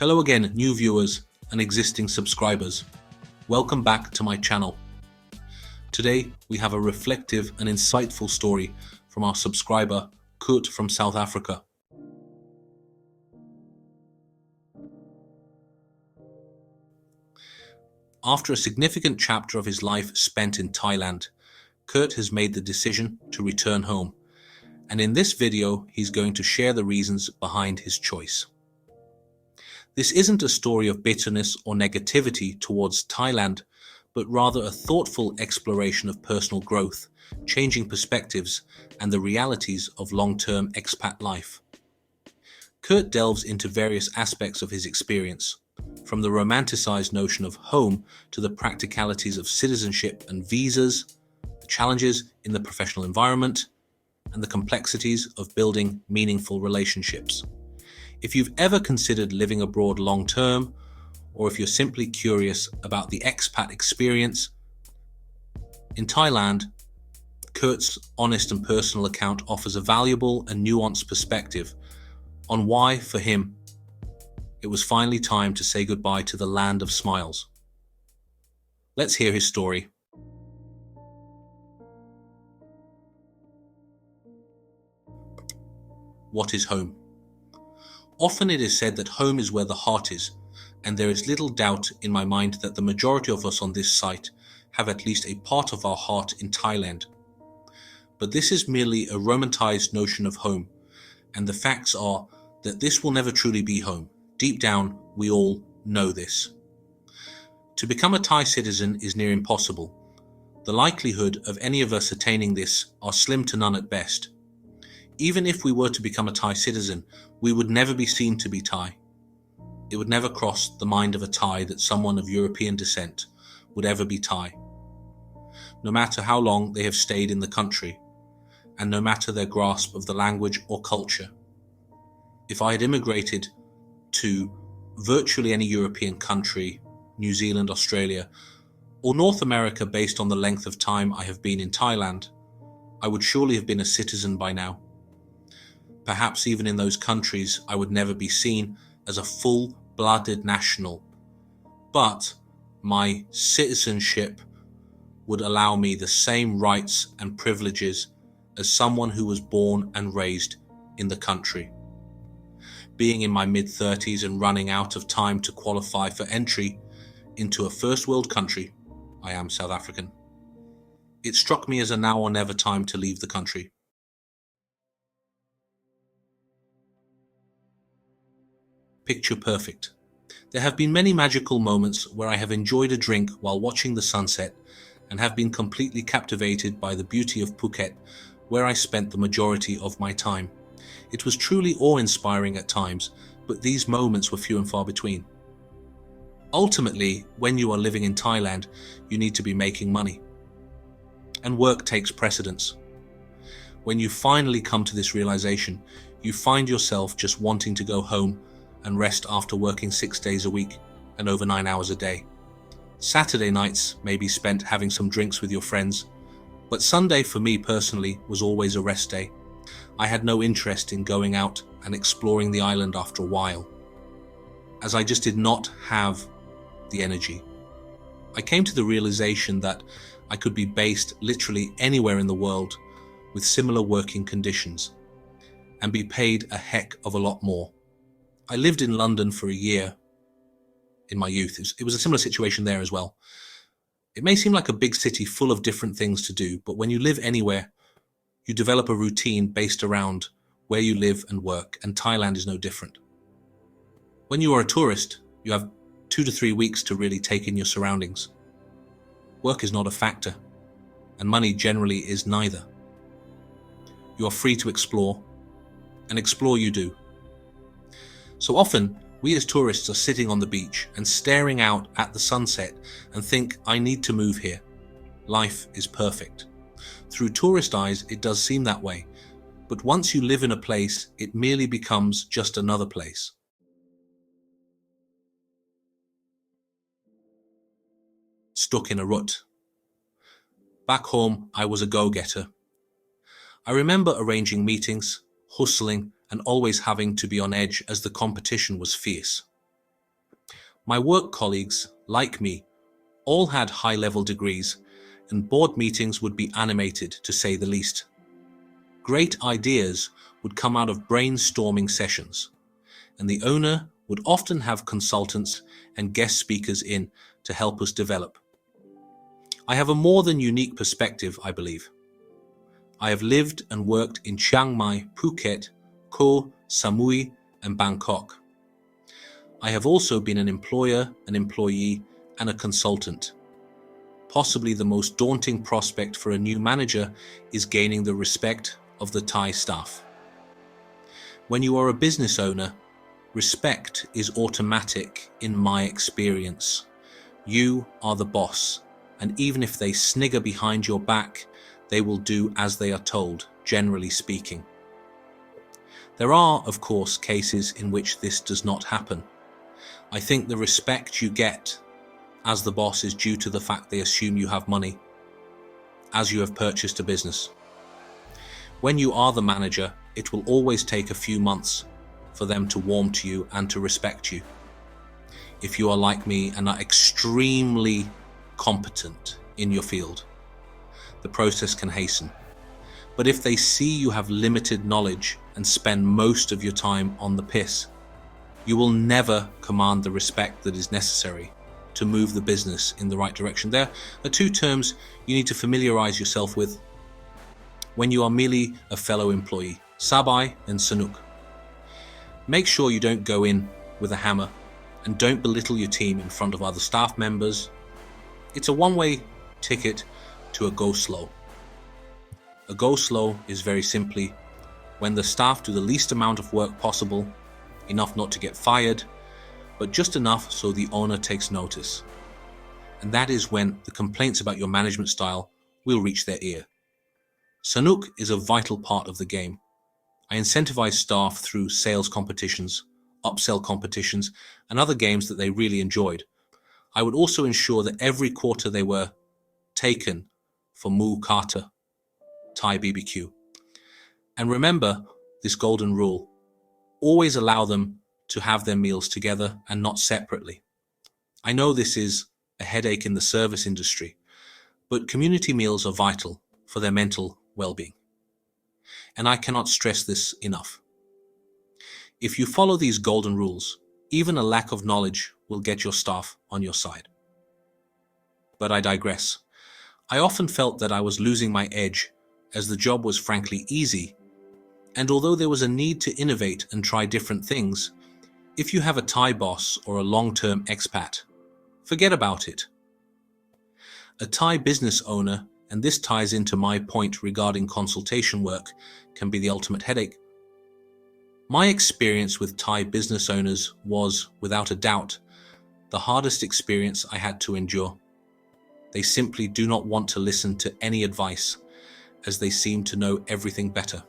Hello again, new viewers and existing subscribers. Welcome back to my channel. Today we have a reflective and insightful story from our subscriber, Kurt from South Africa. After a significant chapter of his life spent in Thailand, Kurt has made the decision to return home. And in this video, he's going to share the reasons behind his choice. This isn't a story of bitterness or negativity towards Thailand, but rather a thoughtful exploration of personal growth, changing perspectives, and the realities of long-term expat life. Kurt delves into various aspects of his experience, from the romanticized notion of home to the practicalities of citizenship and visas, the challenges in the professional environment, and the complexities of building meaningful relationships. If you've ever considered living abroad long-term, or if you're simply curious about the expat experience, in Thailand, Kurt's honest and personal account offers a valuable and nuanced perspective on why, for him, it was finally time to say goodbye to the land of smiles. Let's hear his story. What is home? Often it is said that home is where the heart is, and there is little doubt in my mind that the majority of us on this site have at least a part of our heart in Thailand. But this is merely a romanticized notion of home, and the facts are that this will never truly be home. Deep down, we all know this. To become a Thai citizen is near impossible. The likelihood of any of us attaining this are slim to none at best. Even if we were to become a Thai citizen, we would never be seen to be Thai. It would never cross the mind of a Thai that someone of European descent would ever be Thai, no matter how long they have stayed in the country, and no matter their grasp of the language or culture. If I had immigrated to virtually any European country, New Zealand, Australia, or North America based on the length of time I have been in Thailand, I would surely have been a citizen by now. Perhaps even in those countries, I would never be seen as a full-blooded national, but my citizenship would allow me the same rights and privileges as someone who was born and raised in the country. Being in my mid-30s and running out of time to qualify for entry into a first-world country, I am South African, it struck me as a now or never time to leave the country. Picture perfect. There have been many magical moments where I have enjoyed a drink while watching the sunset and have been completely captivated by the beauty of Phuket, where I spent the majority of my time. It was truly awe-inspiring at times, but these moments were few and far between. Ultimately, when you are living in Thailand, you need to be making money, and work takes precedence. When you finally come to this realization, you find yourself just wanting to go home and rest after working 6 days a week and over 9 hours a day. Saturday nights may be spent having some drinks with your friends, but Sunday for me personally was always a rest day. I had no interest in going out and exploring the island after a while, as I just did not have the energy. I came to the realization that I could be based literally anywhere in the world with similar working conditions and be paid a heck of a lot more. I lived in London for a year in my youth. It was a similar situation there as well. It may seem like a big city full of different things to do, but when you live anywhere, you develop a routine based around where you live and work, and Thailand is no different. When you are a tourist, you have 2 to 3 weeks to really take in your surroundings. Work is not a factor, and money generally is neither. You are free to explore, and explore you do. So often, we as tourists are sitting on the beach and staring out at the sunset and think, I need to move here. Life is perfect. Through tourist eyes, it does seem that way. But once you live in a place, it merely becomes just another place. Stuck in a rut. Back home, I was a go-getter. I remember arranging meetings, hustling, and always having to be on edge as the competition was fierce. My work colleagues, like me, all had high-level degrees, and board meetings would be animated, to say the least. Great ideas would come out of brainstorming sessions, and the owner would often have consultants and guest speakers in to help us develop. I have a more than unique perspective, I believe. I have lived and worked in Chiang Mai, Phuket, Koh, Samui, and Bangkok. I have also been an employer, an employee, and a consultant. Possibly the most daunting prospect for a new manager is gaining the respect of the Thai staff. When you are a business owner, respect is automatic in my experience. You are the boss, and even if they snigger behind your back, they will do as they are told, generally speaking. There are, of course, cases in which this does not happen. I think the respect you get as the boss is due to the fact they assume you have money, as you have purchased a business. When you are the manager, it will always take a few months for them to warm to you and to respect you. If you are like me and are extremely competent in your field, the process can hasten. But if they see you have limited knowledge and spend most of your time on the piss, you will never command the respect that is necessary to move the business in the right direction. There are two terms you need to familiarize yourself with when you are merely a fellow employee: sabai and sanuk. Make sure you don't go in with a hammer and don't belittle your team in front of other staff members. It's a one-way ticket to a go slow. A go slow is very simply when the staff do the least amount of work possible, enough not to get fired, but just enough so the owner takes notice. And that is when the complaints about your management style will reach their ear. Sanuk is a vital part of the game. I incentivize staff through sales competitions, upsell competitions, and other games that they really enjoyed. I would also ensure that every quarter they were taken for Mu Kata, Thai BBQ. And remember this golden rule: always allow them to have their meals together and not separately. I know this is a headache in the service industry, but community meals are vital for their mental well-being. And I cannot stress this enough. If you follow these golden rules, even a lack of knowledge will get your staff on your side. But I digress. I often felt that I was losing my edge as the job was frankly easy, and although there was a need to innovate and try different things, if you have a Thai boss or a long-term expat, forget about it. A Thai business owner, and this ties into my point regarding consultation work, can be the ultimate headache. My experience with Thai business owners was, without a doubt, the hardest experience I had to endure. They simply do not want to listen to any advice, as they seem to know everything better.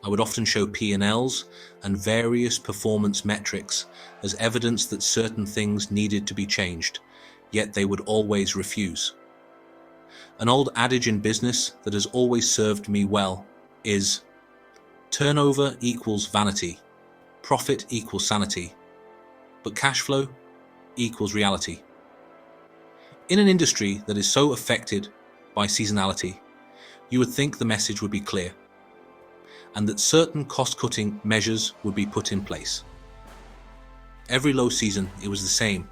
I would often show P&Ls and various performance metrics as evidence that certain things needed to be changed, yet they would always refuse. An old adage in business that has always served me well is: turnover equals vanity, profit equals sanity, but cash flow equals reality. In an industry that is so affected by seasonality, you would think the message would be clear, and that certain cost-cutting measures would be put in place. Every low season, it was the same,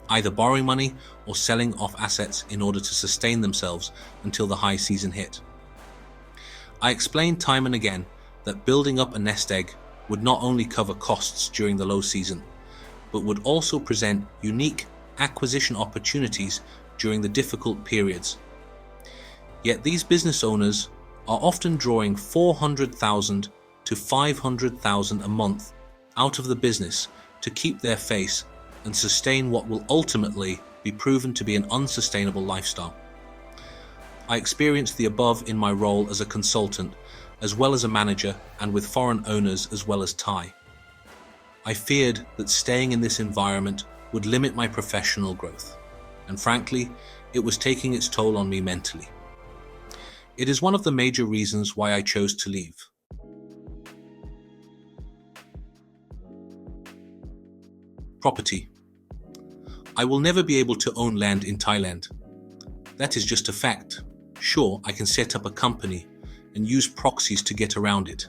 either borrowing money or selling off assets in order to sustain themselves until the high season hit. I explained time and again that building up a nest egg would not only cover costs during the low season, but would also present unique acquisition opportunities during the difficult periods. Yet these business owners are often drawing 400,000 to 500,000 a month out of the business to keep their face and sustain what will ultimately be proven to be an unsustainable lifestyle. I experienced the above in my role as a consultant, as well as a manager, and with foreign owners as well as Thai. I feared that staying in this environment would limit my professional growth, and frankly, it was taking its toll on me mentally. It is one of the major reasons why I chose to leave. Property. I will never be able to own land in Thailand. That is just a fact. Sure, I can set up a company and use proxies to get around it.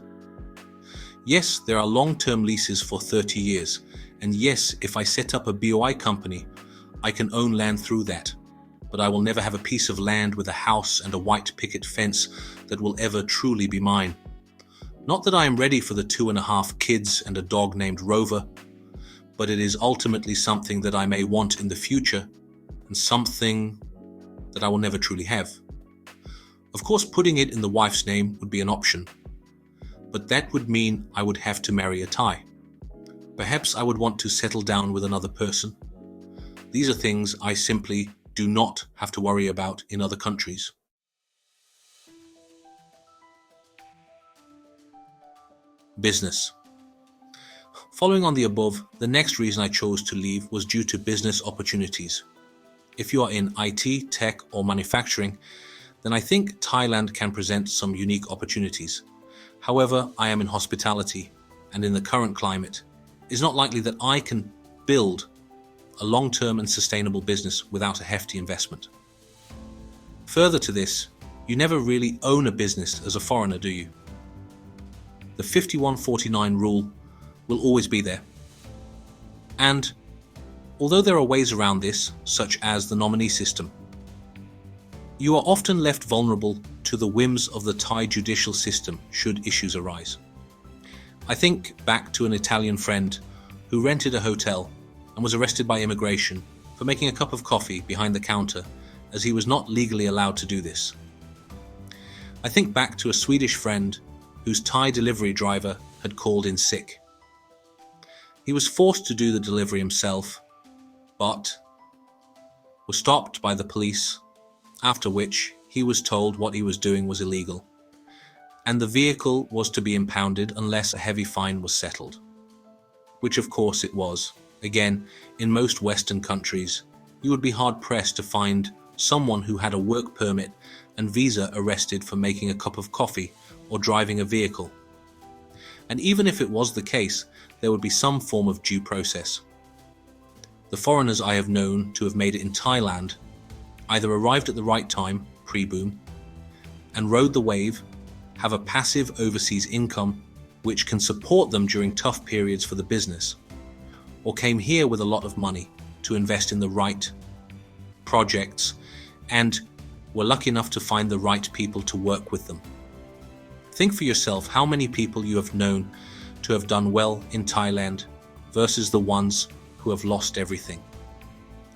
Yes, there are long-term leases for 30 years, and yes, if I set up a BOI company, I can own land through that. But I will never have a piece of land with a house and a white picket fence that will ever truly be mine. Not that I am ready for the 2.5 kids and a dog named Rover, but it is ultimately something that I may want in the future, and something that I will never truly have. Of course, putting it in the wife's name would be an option, but that would mean I would have to marry a Thai. Perhaps I would want to settle down with another person. These are things I simply do not have to worry about in other countries. Business. Following on the above, the next reason I chose to leave was due to business opportunities. If you are in IT, tech, or manufacturing, then I think Thailand can present some unique opportunities. However, I am in hospitality, and in the current climate, it's not likely that I can build a long-term and sustainable business without a hefty investment. Further to this, you never really own a business as a foreigner, do you? The 51-49 rule will always be there. And although there are ways around this, such as the nominee system, you are often left vulnerable to the whims of the Thai judicial system should issues arise. I think back to an Italian friend who rented a hotel and was arrested by immigration for making a cup of coffee behind the counter, as he was not legally allowed to do this. I think back to a Swedish friend whose Thai delivery driver had called in sick. He was forced to do the delivery himself, but was stopped by the police, after which he was told what he was doing was illegal, and the vehicle was to be impounded unless a heavy fine was settled, which of course it was. Again, in most Western countries, you would be hard-pressed to find someone who had a work permit and visa arrested for making a cup of coffee or driving a vehicle. And even if it was the case, there would be some form of due process. The foreigners I have known to have made it in Thailand either arrived at the right time, pre-boom, and rode the wave, have a passive overseas income which can support them during tough periods for the business, or came here with a lot of money to invest in the right projects and were lucky enough to find the right people to work with them. Think for yourself how many people you have known to have done well in Thailand versus the ones who have lost everything.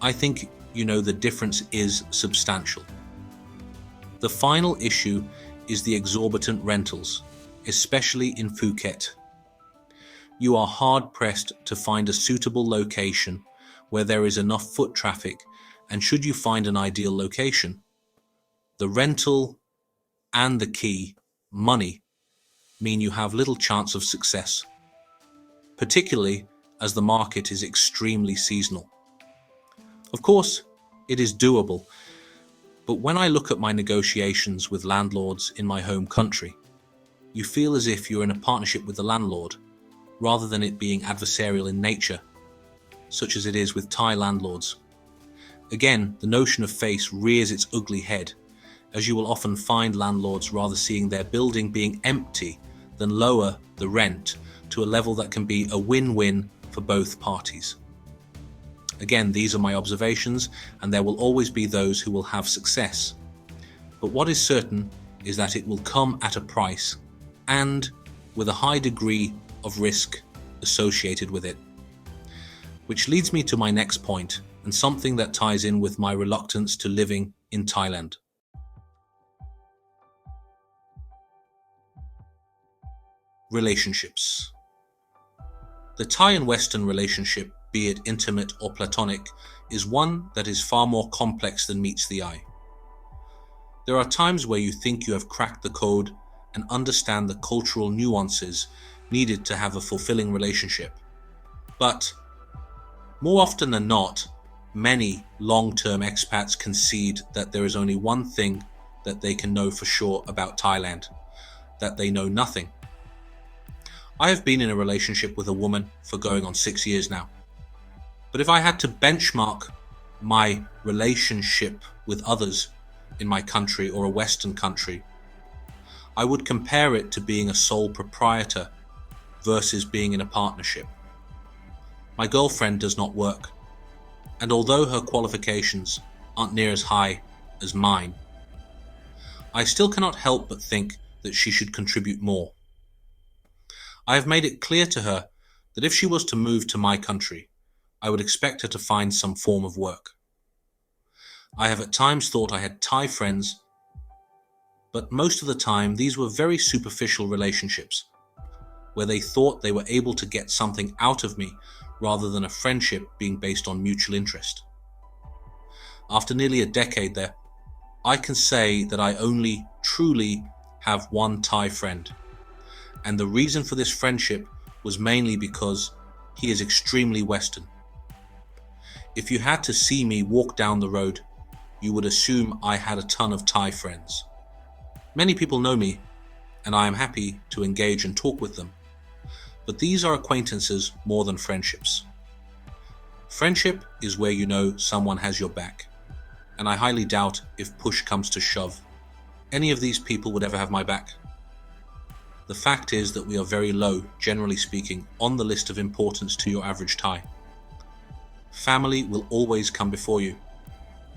I think you know the difference is substantial. The final issue is the exorbitant rentals, especially in Phuket. You are hard-pressed to find a suitable location where there is enough foot traffic, and should you find an ideal location, the rental and the key, money, mean you have little chance of success, particularly as the market is extremely seasonal. Of course, it is doable, but when I look at my negotiations with landlords in my home country, you feel as if you're in a partnership with the landlord, rather than it being adversarial in nature, such as it is with Thai landlords. Again, the notion of face rears its ugly head, as you will often find landlords rather seeing their building being empty than lower the rent to a level that can be a win-win for both parties. Again, these are my observations, and there will always be those who will have success. But what is certain is that it will come at a price, and with a high degree of risk associated with it. Which leads me to my next point, and something that ties in with my reluctance to living in Thailand. Relationships. The Thai and Western relationship, be it intimate or platonic, is one that is far more complex than meets the eye. There are times where you think you have cracked the code and understand the cultural nuances needed to have a fulfilling relationship. But more often than not, many long-term expats concede that there is only one thing that they can know for sure about Thailand, that they know nothing. I have been in a relationship with a woman for going on 6 years now. But if I had to benchmark my relationship with others in my country or a Western country, I would compare it to being a sole proprietor versus being in a partnership. My girlfriend does not work, and although her qualifications aren't near as high as mine, I still cannot help but think that she should contribute more. I have made it clear to her that if she was to move to my country, I would expect her to find some form of work. I have at times thought I had Thai friends, but most of the time these were very superficial relationships, where they thought they were able to get something out of me rather than a friendship being based on mutual interest. After nearly a decade there, I can say that I only truly have one Thai friend, and the reason for this friendship was mainly because he is extremely Western. If you had to see me walk down the road, you would assume I had a ton of Thai friends. Many people know me, and I am happy to engage and talk with them, but these are acquaintances more than friendships. Friendship is where you know someone has your back, and I highly doubt if push comes to shove, any of these people would ever have my back. The fact is that we are very low, generally speaking, on the list of importance to your average Thai. Family will always come before you,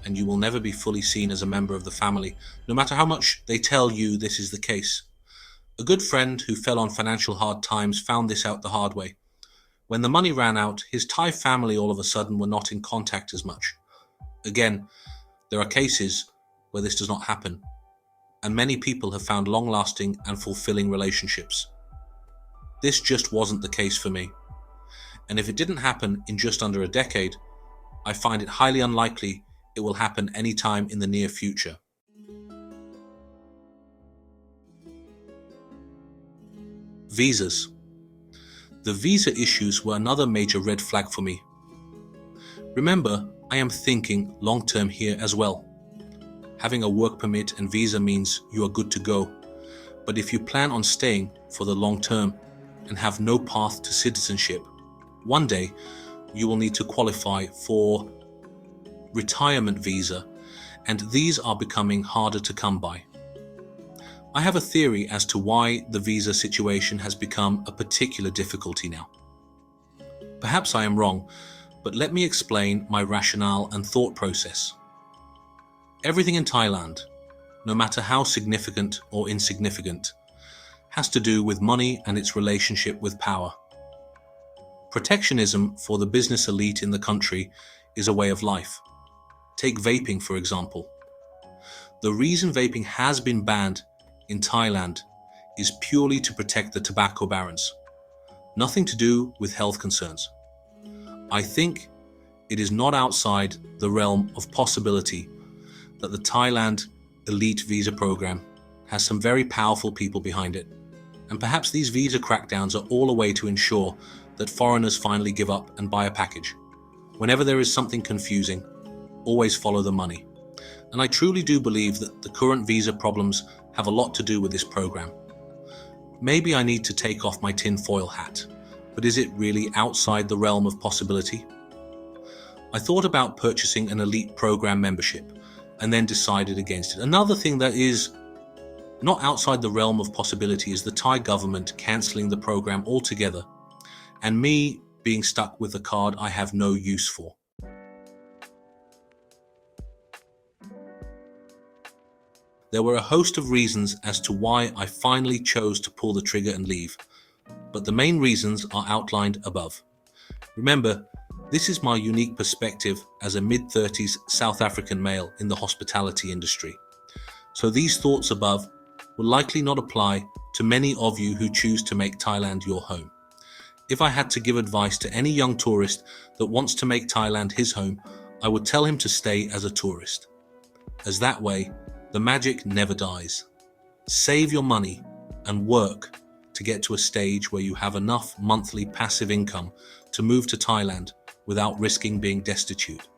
and you will never be fully seen as a member of the family, no matter how much they tell you this is the case. A good friend who fell on financial hard times found this out the hard way. When the money ran out, his Thai family all of a sudden were not in contact as much. Again, there are cases where this does not happen, and many people have found long-lasting and fulfilling relationships. This just wasn't the case for me, and if it didn't happen in just under a decade, I find it highly unlikely it will happen anytime in the near future. Visas. The visa issues were another major red flag for me. Remember, I am thinking long-term here as well. Having a work permit and visa means you are good to go. But if you plan on staying for the long term and have no path to citizenship, one day you will need to qualify for retirement visa, and these are becoming harder to come by. I have a theory as to why the visa situation has become a particular difficulty now. Perhaps I am wrong, but let me explain my rationale and thought process. Everything in Thailand, no matter how significant or insignificant, has to do with money and its relationship with power. Protectionism for the business elite in the country is a way of life. Take vaping, for example. The reason vaping has been banned in Thailand is purely to protect the tobacco barons. Nothing to do with health concerns. I think it is not outside the realm of possibility that the Thailand elite visa program has some very powerful people behind it. And perhaps these visa crackdowns are all a way to ensure that foreigners finally give up and buy a package. Whenever there is something confusing, always follow the money. And I truly do believe that the current visa problems have a lot to do with this program. Maybe I need to take off my tinfoil hat, but is it really outside the realm of possibility? I thought about purchasing an elite program membership and then decided against it. Another thing that is not outside the realm of possibility is the Thai government cancelling the program altogether, and me being stuck with a card I have no use for. There were a host of reasons as to why I finally chose to pull the trigger and leave, but the main reasons are outlined above. Remember, this is my unique perspective as a mid-30s South African male in the hospitality industry. So these thoughts above will likely not apply to many of you who choose to make Thailand your home. If I had to give advice to any young tourist that wants to make Thailand his home, I would tell him to stay as a tourist, as that way the magic never dies. Save your money and work to get to a stage where you have enough monthly passive income to move to Thailand without risking being destitute.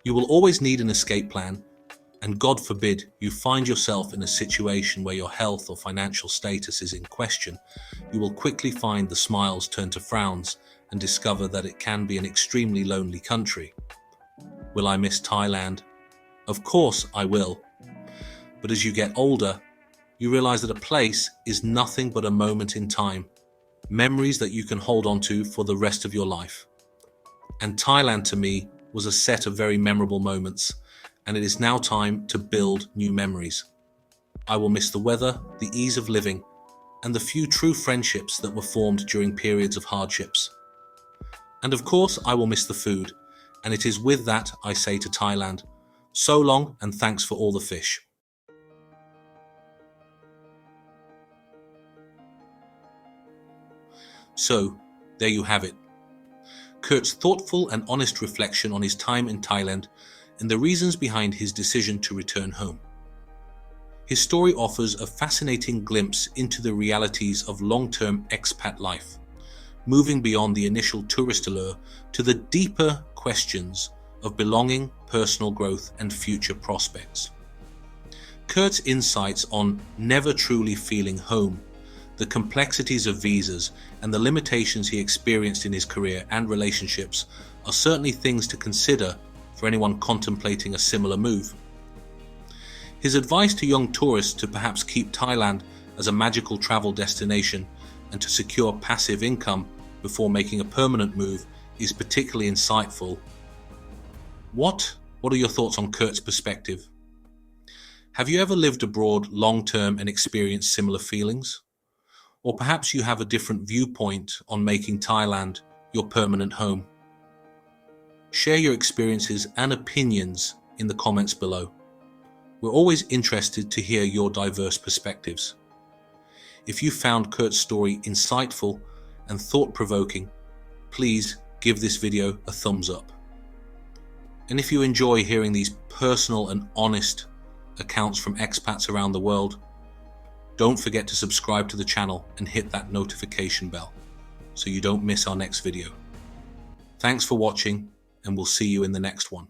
You will always need an escape plan, and God forbid you find yourself in a situation where your health or financial status is in question, you will quickly find the smiles turn to frowns and discover that it can be an extremely lonely country. Will I miss Thailand? Of course I will. But as you get older, you realize that a place is nothing but a moment in time, memories that you can hold on to for the rest of your life. And Thailand to me was a set of very memorable moments, and it is now time to build new memories. I will miss the weather, the ease of living, and the few true friendships that were formed during periods of hardships. And of course, I will miss the food, and it is with that I say to Thailand, so long and thanks for all the fish. So, there you have it. Kurt's thoughtful and honest reflection on his time in Thailand and the reasons behind his decision to return home. His story offers a fascinating glimpse into the realities of long-term expat life, moving beyond the initial tourist allure to the deeper questions of belonging, personal growth, and future prospects. Kurt's insights on never truly feeling home, the complexities of visas, and the limitations he experienced in his career and relationships are certainly things to consider for anyone contemplating a similar move. His advice to young tourists to perhaps keep Thailand as a magical travel destination and to secure passive income before making a permanent move is particularly insightful. What are your thoughts on Kurt's perspective? Have you ever lived abroad long-term and experienced similar feelings? Or perhaps you have a different viewpoint on making Thailand your permanent home. Share your experiences and opinions in the comments below. We're always interested to hear your diverse perspectives. If you found Kurt's story insightful and thought-provoking, please give this video a thumbs up. And if you enjoy hearing these personal and honest accounts from expats around the world, don't forget to subscribe to the channel and hit that notification bell so you don't miss our next video. Thanks for watching, and we'll see you in the next one.